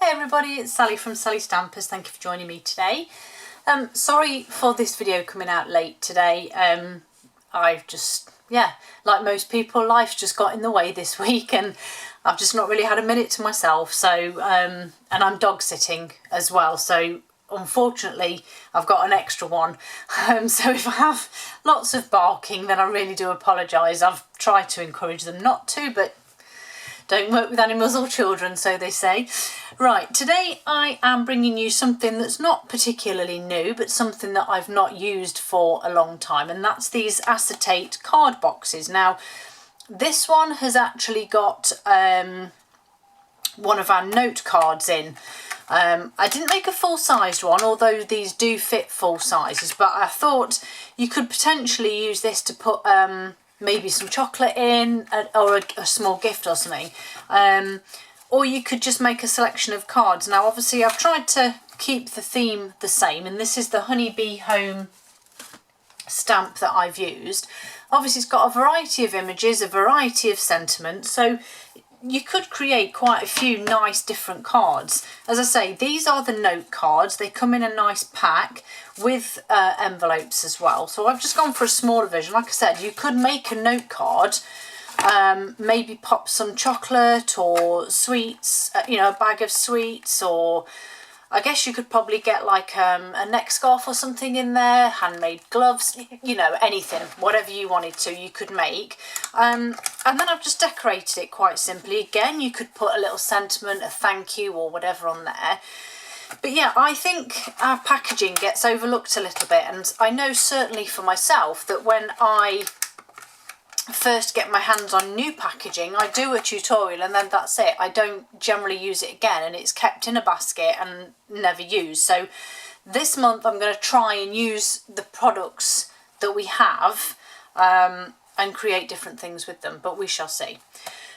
Hey everybody, it's Sally from Sallystampers. Thank you for joining me today. Sorry for this video coming out late today. I've just, like most people, life's just got in the way this week and I've just not really had a minute to myself. So, and I'm dog sitting as well. So unfortunately, I've got an extra one. So if I have lots of barking, then I really do apologise. I've tried to encourage them not to, but don't work with animals or children, so they say. Right, today I am bringing you something that's not particularly new, but something that I've not used for a long time, and that's these acetate card boxes. Now, this one has actually got one of our note cards in. I didn't make a full-sized one, although these do fit full sizes, but I thought you could potentially use this to put maybe some chocolate in, or a small gift or something, or you could just make a selection of cards. Now obviously I've tried to keep the theme the same, and this is the Honeybee home stamp that I've used. Obviously it's got a variety of images, a variety of sentiments, so you could create quite a few nice different cards. As I say, these are the note cards. They come in a nice pack with envelopes as well. So I've just gone for a smaller version. Like I said, you could make a note card, maybe pop some chocolate or sweets, you know, a bag of sweets, or I guess you could probably get like a neck scarf or something in there, handmade gloves, you know, anything, whatever you wanted to, you could make. And then I've just decorated it quite simply. Again, you could put a little sentiment, a thank you or whatever on there. But yeah, I think our packaging gets overlooked a little bit, and I know certainly for myself that when I first get my hands on new packaging, I do a tutorial and then that's it. I don't generally use it again, and it's kept in a basket and never used. So this month I'm going to try and use the products that we have and create different things with them, but we shall see.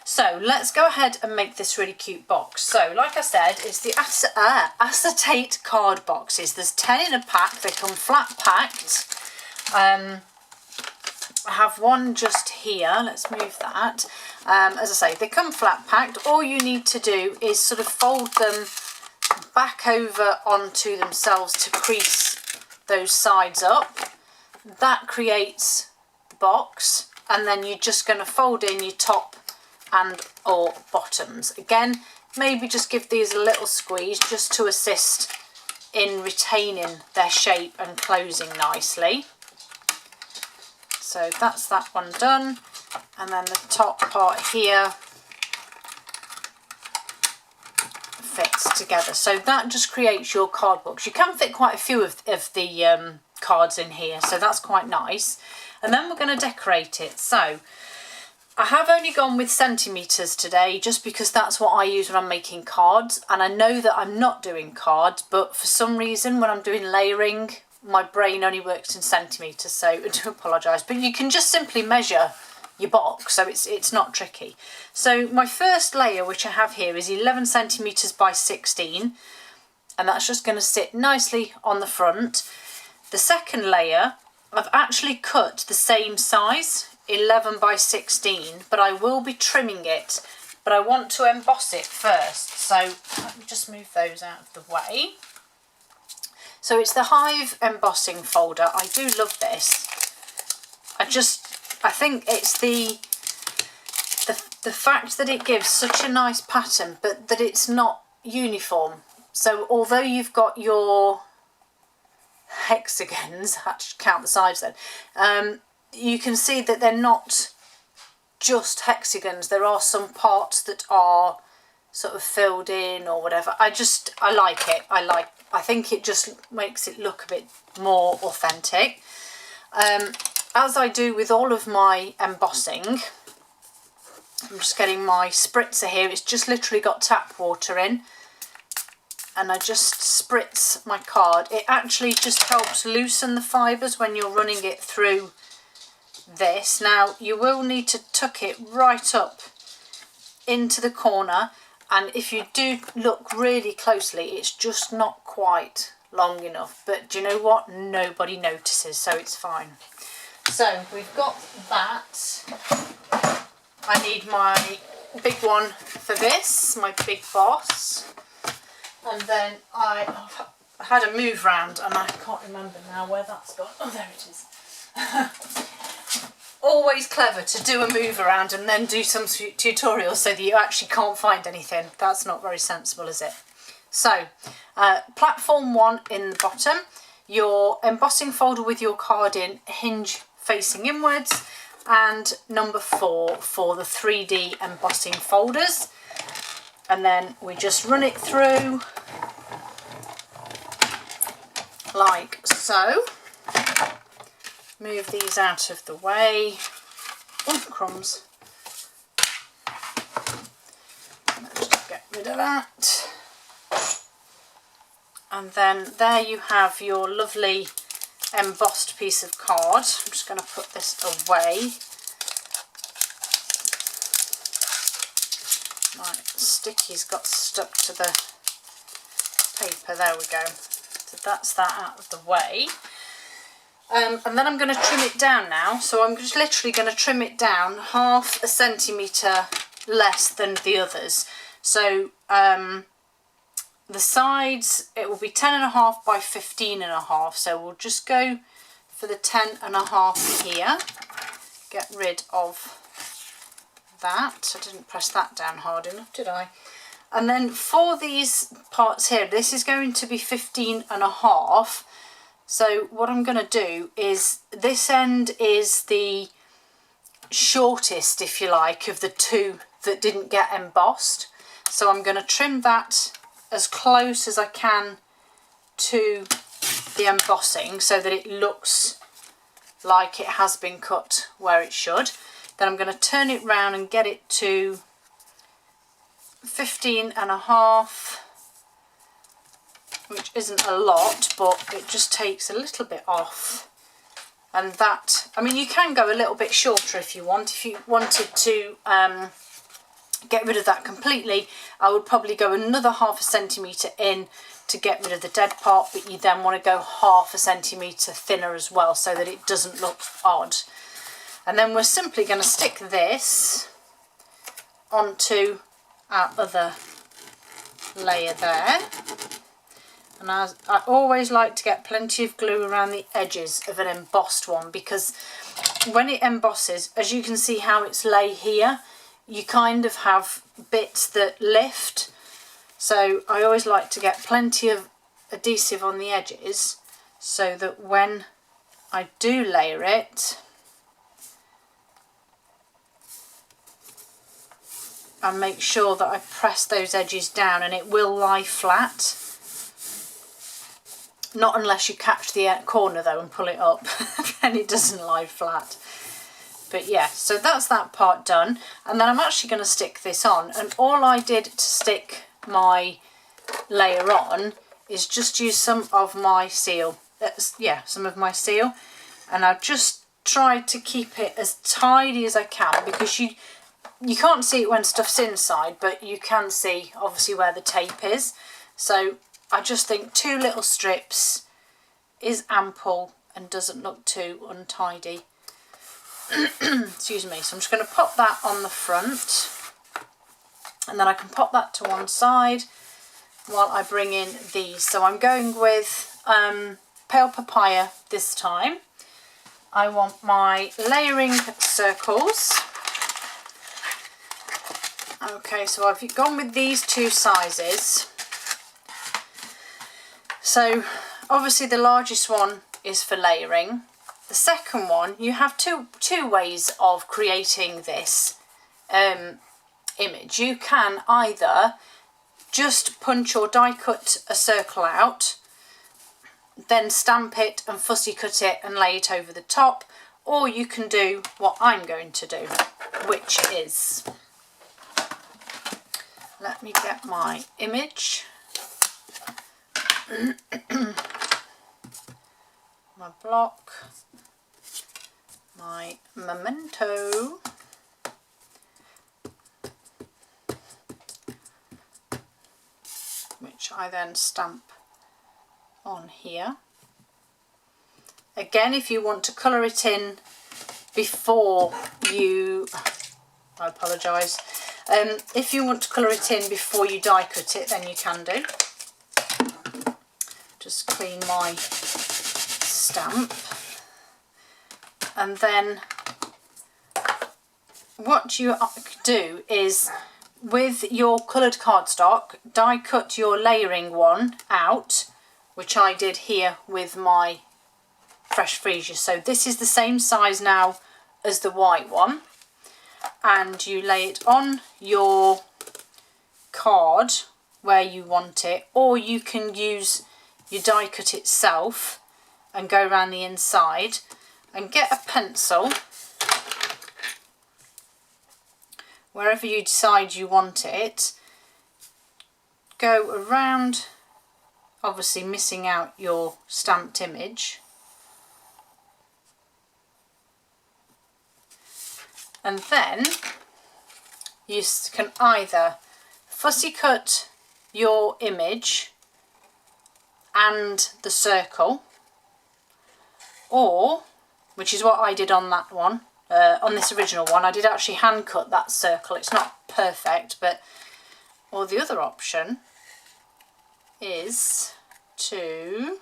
So let's go ahead and make this really cute box. So like I said, it's the acetate card boxes. There's 10 in a pack. They come flat packed. I have one just here. Let's move that. As I say, they come flat packed. All you need to do is sort of fold them back over onto themselves to crease those sides up. That creates the box, and then you're just going to fold in your top and or bottoms. Again, maybe just give these a little squeeze just to assist in retaining their shape and closing nicely. So that's that one done, and then the top part here fits together. So that just creates your card box. You can fit quite a few of the cards in here, so that's quite nice. And then we're going to decorate it. So I have only gone with centimetres today, just because that's what I use when I'm making cards, and I know that I'm not doing cards, but for some reason when I'm doing layering, my brain only works in centimetres, so I do apologise. But you can just simply measure your box, so it's not tricky. So my first layer, which I have here, is 11 centimetres by 16, and that's just going to sit nicely on the front. The second layer, I've actually cut the same size, 11 by 16, but I will be trimming it, but I want to emboss it first. So let me just move those out of the way. So it's the Hive embossing folder. I do love this. I think it's the fact that it gives such a nice pattern, but that it's not uniform. So although you've got your hexagons, I had to count the sides then, you can see that they're not just hexagons. There are some parts that are sort of filled in or whatever. I like it. I think it just makes it look a bit more authentic. As I do with all of my embossing, I'm just getting my spritzer here. It's just literally got tap water in, and I just spritz my card. It actually just helps loosen the fibres when you're running it through this. Now you will need to tuck it right up into the corner, and if you do look really closely, it's just not quite long enough, but do you know what, nobody notices, so it's fine. So we've got that. I need my big one for this, my big boss. And then I had a move round and I can't remember now where that's gone. Oh, there it is. Always clever to do a move around and then do some tutorials so that you actually can't find anything. That's not very sensible, is it? So, platform 1 in the bottom, your embossing folder with your card in, hinge facing inwards, and number 4 for the 3D embossing folders. And then we just run it through like so. Move these out of the way. Oh, crumbs. Let's just get rid of that. And then there you have your lovely embossed piece of card. I'm just going to put this away. My sticky's got stuck to the paper. There we go. So that's that out of the way. And then I'm going to trim it down now. So I'm just literally going to trim it down 1/2 centimetre less than the others. So the sides, it will be 10.5 by 15.5. So we'll just go for the 10.5 here. Get rid of that. I didn't press that down hard enough, did I? And then for these parts here, this is going to be 15.5. So what I'm going to do is, this end is the shortest, if you like, of the two that didn't get embossed. So I'm going to trim that as close as I can to the embossing so that it looks like it has been cut where it should. Then I'm going to turn it round and get it to 15.5, which isn't a lot, but it just takes a little bit off. And that, I mean, you can go a little bit shorter if you want. If you wanted to get rid of that completely, I would probably go another 1/2 centimetre in to get rid of the dead part, but you then want to go 1/2 centimetre thinner as well so that it doesn't look odd. And then we're simply going to stick this onto our other layer there. And I always like to get plenty of glue around the edges of an embossed one, because when it embosses, as you can see how it's lay here, you kind of have bits that lift. So I always like to get plenty of adhesive on the edges so that when I do layer it, I make sure that I press those edges down, and it will lie flat. Not unless you catch the corner though and pull it up, then it doesn't lie flat. But yeah, so that's that part done. And then I'm actually going to stick this on, and all I did to stick my layer on is just use some of my seal. Some of my seal. And I've just tried to keep it as tidy as I can, because you can't see it when stuff's inside, but you can see obviously where the tape is. So I just think 2 little strips is ample and doesn't look too untidy. Excuse me. So I'm just going to pop that on the front, and then I can pop that to one side while I bring in these. So I'm going with pale papaya this time. I want my layering circles. Okay, so I've gone with these 2 sizes. So obviously the largest one is for layering. The second one, you have two ways of creating this image. You can either just punch or die cut a circle out, then stamp it and fussy cut it and lay it over the top, or you can do what I'm going to do, which is, let me get my image. My block, my memento, which I then stamp on here. Again, if you want to colour it in before you, I apologise, if you want to colour it in before you die cut it, then you can do. just clean my stamp. And then what you do is, with your coloured cardstock, die cut your layering one out, which I did here with my fresh freesia. So this is the same size now as the white one, and you lay it on your card where you want it, or you can use your die cut itself and go around the inside and get a pencil wherever you decide you want it, go around, obviously missing out your stamped image, and then you can either fussy cut your image and the circle, or, which is what I did on that one, on this original one, I did actually hand cut that circle. It's not perfect, but, or the other option is to,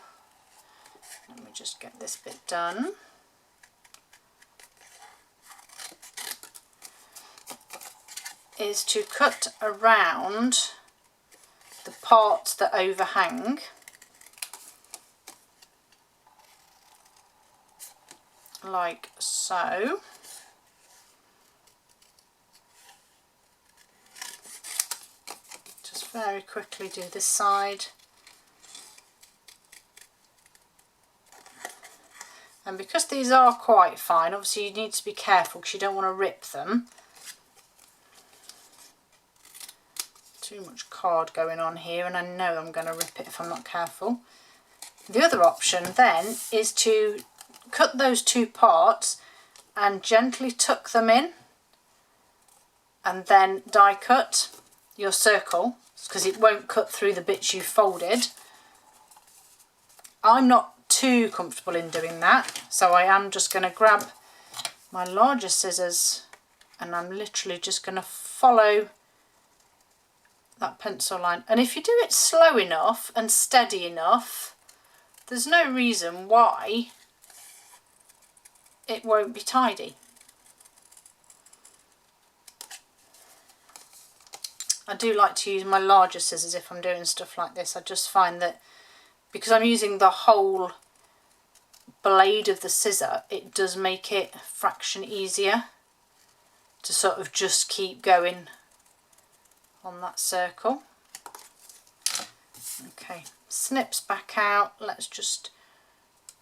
let me just get this bit done. Is to cut around the parts that overhang, like so. Just very quickly do this side. And because these are quite fine, obviously you need to be careful because you don't want to rip them. Too much card going on here, and I know I'm going to rip it if I'm not careful. The other option then is to cut those two parts and gently tuck them in, and then die cut your circle because it won't cut through the bits you folded. I'm not too comfortable in doing that, so I am just going to grab my larger scissors and I'm literally just going to follow that pencil line. And if you do it slow enough and steady enough, there's no reason why it won't be tidy. I do like to use my larger scissors if I'm doing stuff like this. I just find that because I'm using the whole blade of the scissor, it does make it a fraction easier to sort of just keep going on that circle. Okay, snips back out. Let's just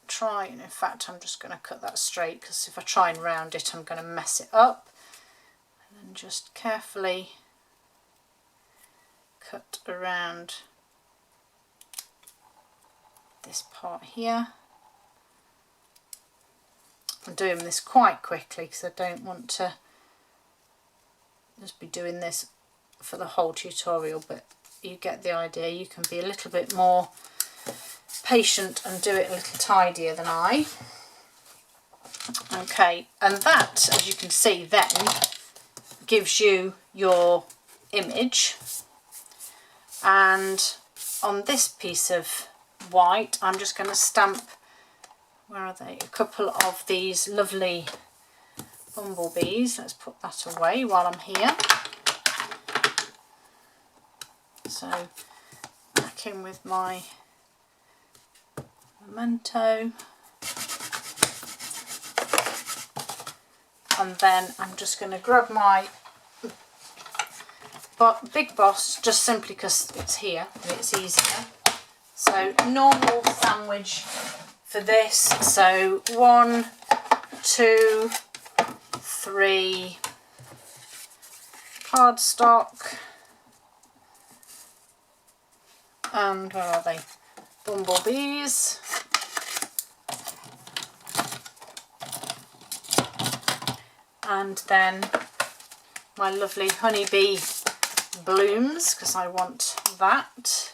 try, and in fact I'm just going to cut that straight because if I try and round it I'm going to mess it up. And then just carefully cut around this part here. I'm doing this quite quickly because I don't want to just be doing this for the whole tutorial, but you get the idea. You can be a little bit more patient and do it a little tidier than I. Okay, and that, as you can see, then gives you your image. And on this piece of white I'm just going to stamp, where are they, a couple of these lovely bumblebees. Let's put that away while I'm here. So back in with my memento, and then I'm just going to grab my Big Boss, just simply because it's here and it's easier. So normal sandwich for this. So 1, 2, 3 cardstock. And where are they? Bumblebees. And then my lovely Honeybee blooms, because I want that.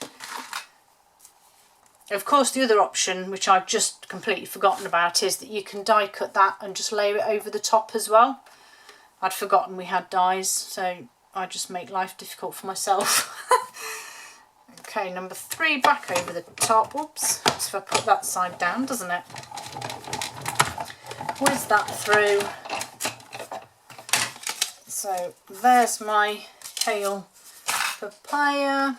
Of course, the other option, which I've just completely forgotten about, is that you can die cut that and just layer it over the top as well. I'd forgotten we had dies, so I just make life difficult for myself. Okay, number 3 back over the top. Oops, so I put that side down, doesn't it? Whiz that through. So there's my pale papaya.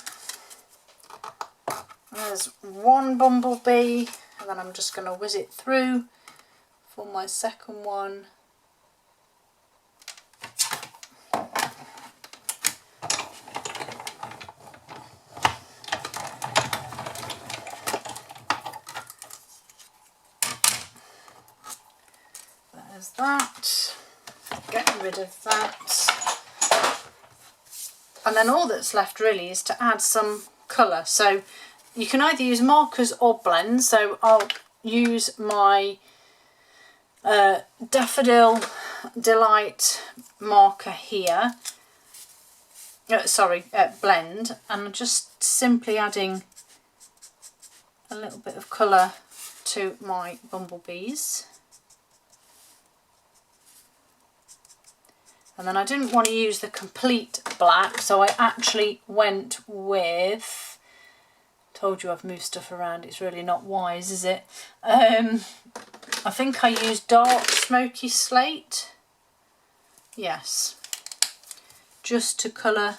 There's one bumblebee, and then I'm just going to whiz it through for my second one. There's that. Get rid of that. And then all that's left really is to add some colour. So you can either use markers or blends. So I'll use my Daffodil Delight marker here. Blend, and I'm just simply adding a little bit of colour to my bumblebees. And then I didn't want to use the complete black, so I actually went with, told you I've moved stuff around, it's really not wise, is it? I think I used dark smoky slate, yes, just to colour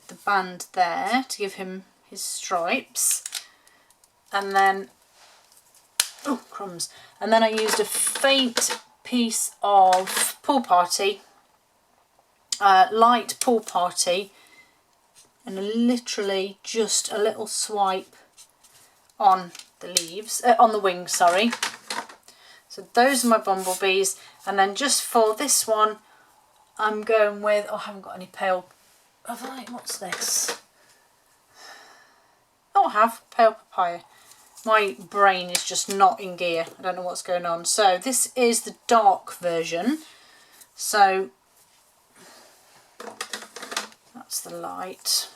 the band there, to give him his stripes. And then, oh crumbs, and then I used a faint piece of Pool Party, light Pool Party, and literally just a little swipe on the leaves, on the wings, sorry. So those are my bumblebees, and then just for this one I'm going with, oh I haven't got any pale, have I? What's this? Oh I have, pale papaya. My brain is just not in gear. I don't know what's going on. So this is the dark version. So that's the light.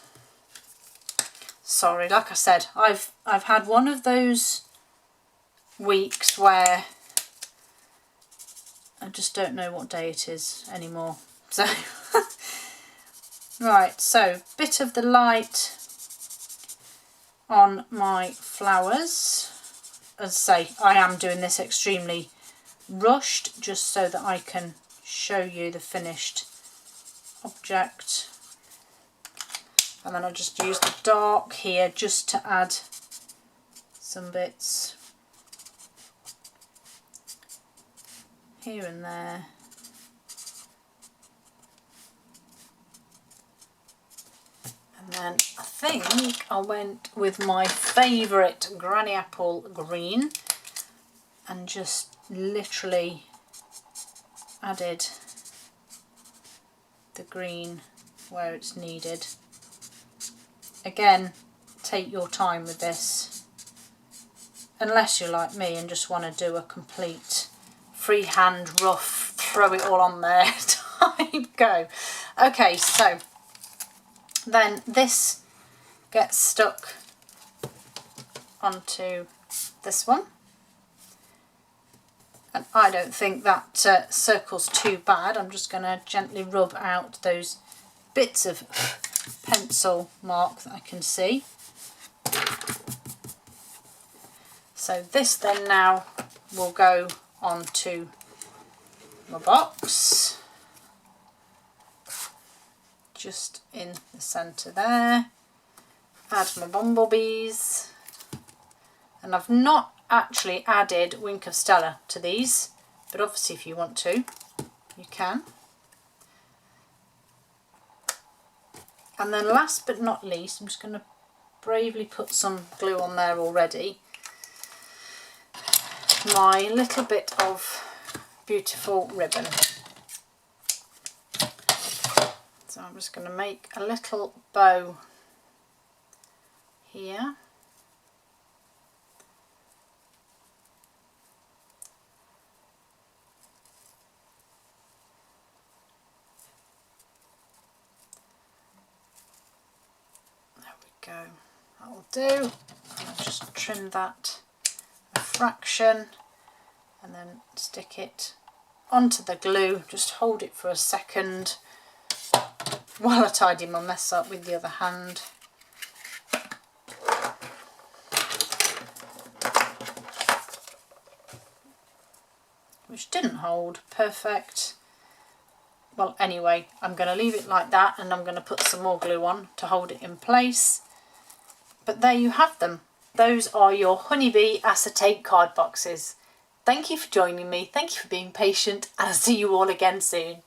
Sorry, like I said, I've had one of those weeks where I just don't know what day it is anymore. So right, so bit of the light on my flowers. As I say, I am doing this extremely rushed just so that I can show you the finished object. And then I'll just use the dark here just to add some bits here and there. And then I think I went with my favourite Granny Apple green and just literally added the green where it's needed. Again, take your time with this, unless you're like me and just want to do a complete freehand rough, throw it all on there type go. Okay, so then this gets stuck onto this one, and I don't think that circle's too bad. I'm just going to gently rub out those bits of pencil mark that I can see. So this then now will go onto my box, just in the centre there. Add my bumblebees, and I've not actually added Wink of Stella to these, but obviously if you want to, you can. And then last but not least, I'm just going to bravely put some glue on there already, my little bit of beautiful ribbon. So I'm just going to make a little bow here. There we go, that will do. I'll just trim that a fraction and then stick it onto the glue. Just hold it for a second while I tidy my mess up with the other hand. which didn't hold. Perfect. Well, anyway, I'm going to leave it like that, and I'm going to put some more glue on to hold it in place. But there you have them. Those are your Honeybee acetate card boxes. Thank you for joining me. Thank you for being patient, and I'll see you all again soon.